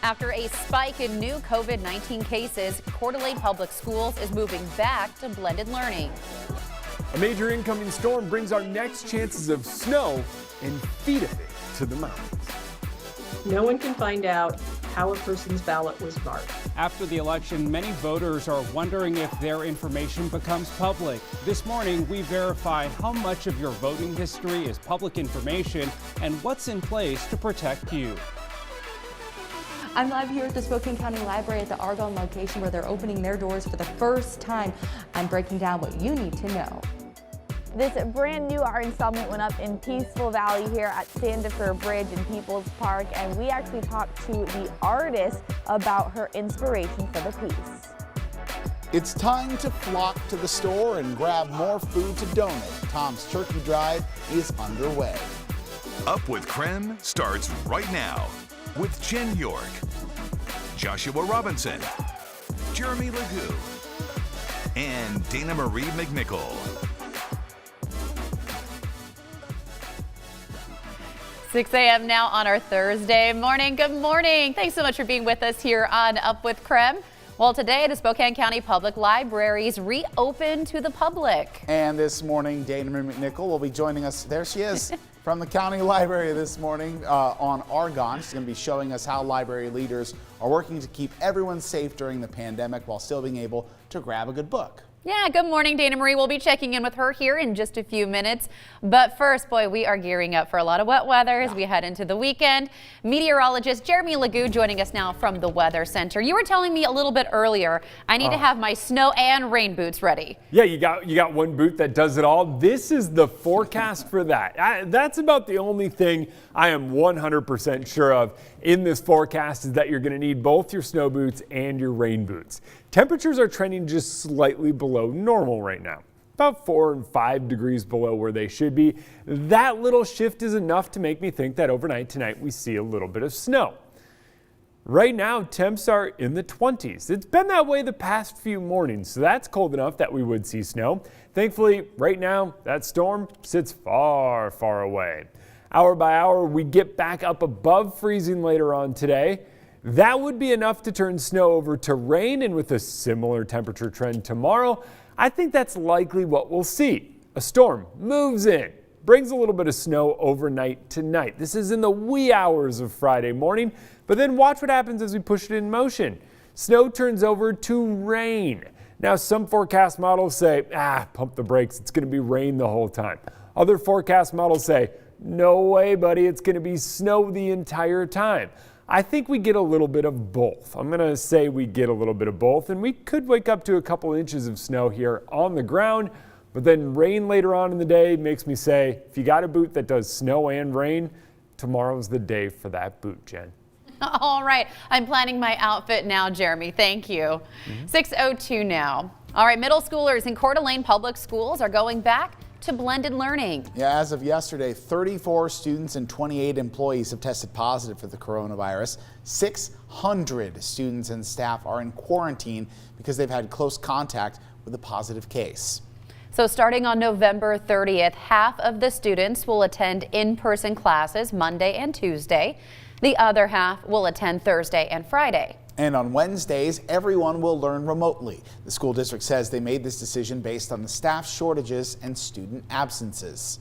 After a spike in new COVID-19 cases, Coeur d'Alene Public Schools is moving back to blended learning. A major incoming storm brings our next chances of snow and feet of it to the mountains. No one can find out how a person's ballot was marked. After the election, many voters are wondering if their information becomes public. This morning, we verify how much of your voting history is public information and what's in place to protect you. I'm live here at the Spokane County Library at the Argonne location where they're opening their doors for the first time. I'm breaking down what you need to know. This brand new art installment went up in Peaceful Valley here at Sandifer Bridge in Peoples Park, and we actually talked to the artist about her inspiration for the piece. It's time to flock to the store and grab more food to donate. Tom's Turkey Drive is underway. Up with KREM starts right now with Jen York, Joshua Robinson, Jeremy Legoo, and Dana Marie McNichol. 6 a.m. now on our Thursday morning. Good morning. Thanks so much for being with us here on Up with KREM. Well, today the Spokane County Public Libraries reopened to the public. And this morning, Dana Marie McNichol will be joining us. There she is from the county library this morning on Argonne. She's going to be showing us how library leaders are working to keep everyone safe during the pandemic while still being able to grab a good book. Yeah, good morning, Dana Marie. We'll be checking in with her here in just a few minutes. But first, boy, we are gearing up for a lot of wet weather as we head into the weekend. Meteorologist Jeremy Legoo joining us now from the Weather Center. You were telling me a little bit earlier, I need to have my snow and rain boots ready. Yeah, you got one boot that does it all. This is the forecast for that. That's about the only thing I am 100% sure of in this forecast is that you're going to need both your snow boots and your rain boots. Temperatures are trending just slightly below normal right now, about 4 and 5 degrees below where they should be. That little shift is enough to make me think that overnight tonight we see a little bit of snow. Right now, temps are in the 20s. It's been that way the past few mornings, so that's cold enough that we would see snow. Thankfully, right now, that storm sits far, far away. Hour by hour, we get back up above freezing later on today. That would be enough to turn snow over to rain, and with a similar temperature trend tomorrow, I think that's likely what we'll see. A storm moves in, brings a little bit of snow overnight tonight. This is in the wee hours of Friday morning, but then watch what happens as we push it in motion. Snow turns over to rain. Now, some forecast models say, pump the brakes, it's going to be rain the whole time. Other forecast models say, no way, buddy, it's going to be snow the entire time. I think we get a little bit of both. I'm going to say we get a little bit of both, and we could wake up to a couple inches of snow here on the ground, but then rain later on in the day makes me say, if you got a boot that does snow and rain, tomorrow's the day for that boot, Jen. All right, I'm planning my outfit now, Jeremy. Thank you. 6:02 now. All right, middle schoolers in Coeur d'Alene Public Schools are going back to blended learning. Yeah, as of yesterday, 34 students and 28 employees have tested positive for the coronavirus. 600 students and staff are in quarantine because they've had close contact with a positive case. So starting on November 30th, half of the students will attend in-person classes Monday and Tuesday. The other half will attend Thursday and Friday. And on Wednesdays, everyone will learn remotely. The school district says they made this decision based on the staff shortages and student absences.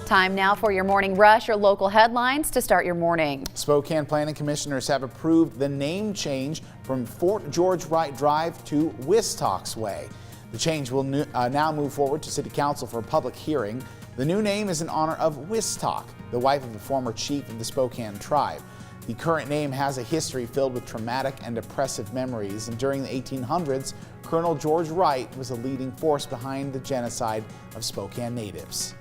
Time now for your morning rush, your local headlines to start your morning. Spokane Planning Commissioners have approved the name change from Fort George Wright Drive to Wistox Way. The change will now move forward to City Council for a public hearing. The new name is in honor of Wistock, the wife of the former chief of the Spokane tribe. The current name has a history filled with traumatic and oppressive memories, and during the 1800s, Colonel George Wright was a leading force behind the genocide of Spokane natives.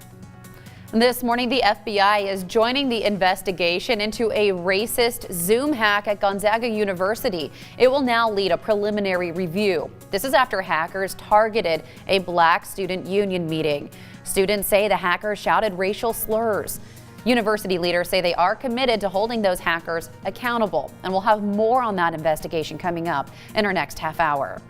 This morning, the FBI is joining the investigation into a racist Zoom hack at Gonzaga University. It will now lead a preliminary review. This is after hackers targeted a black student union meeting. Students say the hackers shouted racial slurs. University leaders say they are committed to holding those hackers accountable, and we'll have more on that investigation coming up in our next half hour.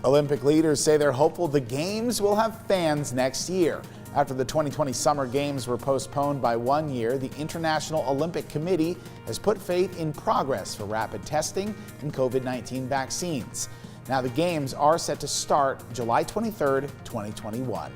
Olympic leaders say they're hopeful the games will have fans next year. After the 2020 Summer Games were postponed by 1 year, the International Olympic Committee has put faith in progress for rapid testing and COVID-19 vaccines. Now the Games are set to start July 23rd, 2021.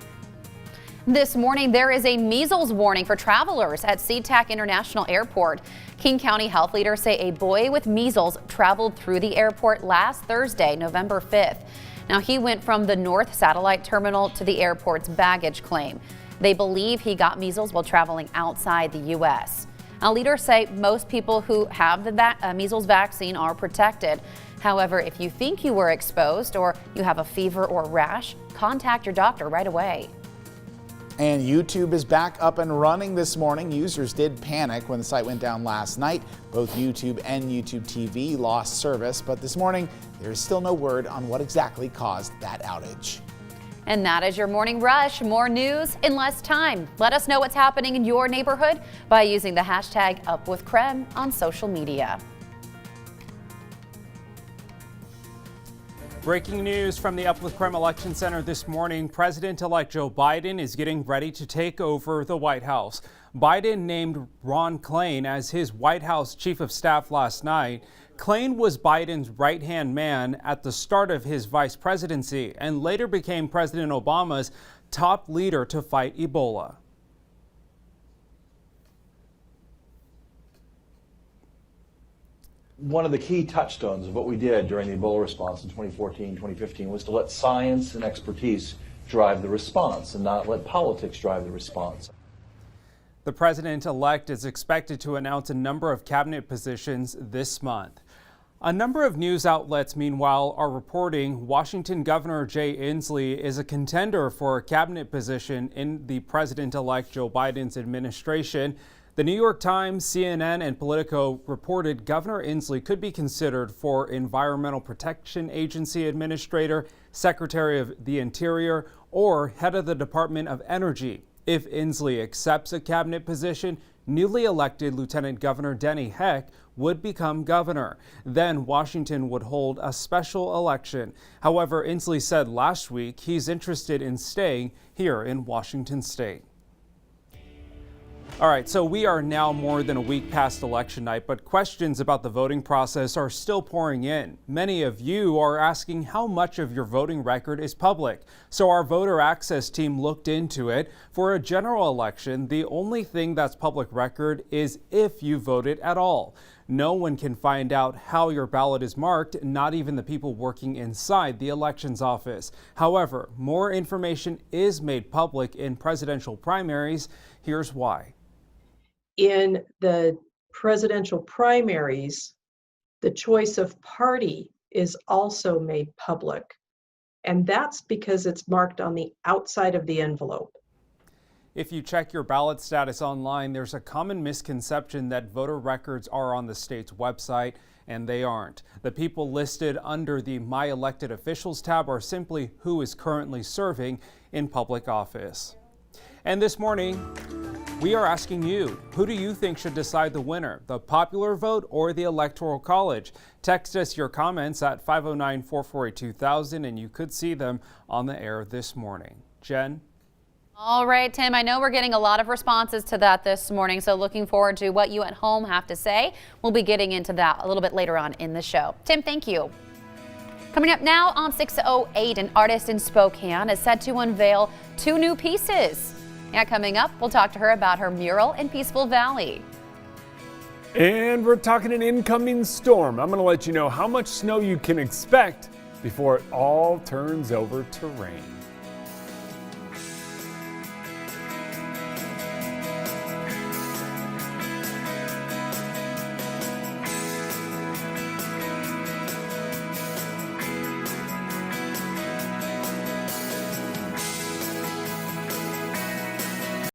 This morning, there is a measles warning for travelers at SeaTac International Airport. King County health leaders say a boy with measles traveled through the airport last Thursday, November 5th. Now, he went from the North Satellite Terminal to the airport's baggage claim. They believe he got measles while traveling outside the U.S. Now, leaders say most people who have the measles vaccine are protected. However, if you think you were exposed or you have a fever or rash, contact your doctor right away. And YouTube is back up and running this morning. Users did panic when the site went down last night. Both YouTube and YouTube TV lost service, but this morning there is still no word on what exactly caused that outage. And that is your morning rush. More news in less time. Let us know what's happening in your neighborhood by using the hashtag #UpWithKREM on social media. Breaking news from the Up with KREM Election Center this morning. President-elect Joe Biden is getting ready to take over the White House. Biden named Ron Klain as his White House chief of staff last night. Klain was Biden's right-hand man at the start of his vice presidency and later became President Obama's top leader to fight Ebola. One of the key touchstones of what we did during the Ebola response in 2014, 2015 was to let science and expertise drive the response and not let politics drive the response. The president-elect is expected to announce a number of cabinet positions this month. A number of news outlets, meanwhile, are reporting Washington Governor Jay Inslee is a contender for a cabinet position in the president-elect Joe Biden's administration. The New York Times, CNN, and Politico reported Governor Inslee could be considered for Environmental Protection Agency Administrator, Secretary of the Interior, or Head of the Department of Energy. If Inslee accepts a cabinet position, newly elected Lieutenant Governor Denny Heck would become governor. Then Washington would hold a special election. However, Inslee said last week he's interested in staying here in Washington state. All right, so we are now more than a week past election night, but questions about the voting process are still pouring in. Many of you are asking how much of your voting record is public. So our voter access team looked into it. For a general election, the only thing that's public record is if you voted at all. No one can find out how your ballot is marked, not even the people working inside the elections office. However, more information is made public in presidential primaries. Here's why. In the presidential primaries, the choice of party is also made public. And that's because it's marked on the outside of the envelope. If you check your ballot status online, there's a common misconception that voter records are on the state's website, and they aren't. The people listed under the My Elected Officials tab are simply who is currently serving in public office. And this morning, we are asking you, who do you think should decide the winner, the popular vote or the Electoral College? Text us your comments at 509-448-2000 and you could see them on the air this morning. Jen? All right, Tim, I know we're getting a lot of responses to that this morning, so looking forward to what you at home have to say. We'll be getting into that a little bit later on in the show. Tim, thank you. Coming up now on 6:08, an artist in Spokane is set to unveil 2 new pieces. Yeah, coming up, we'll talk to her about her mural in Peaceful Valley. And we're talking an incoming storm. I'm going to let you know how much snow you can expect before it all turns over to rain.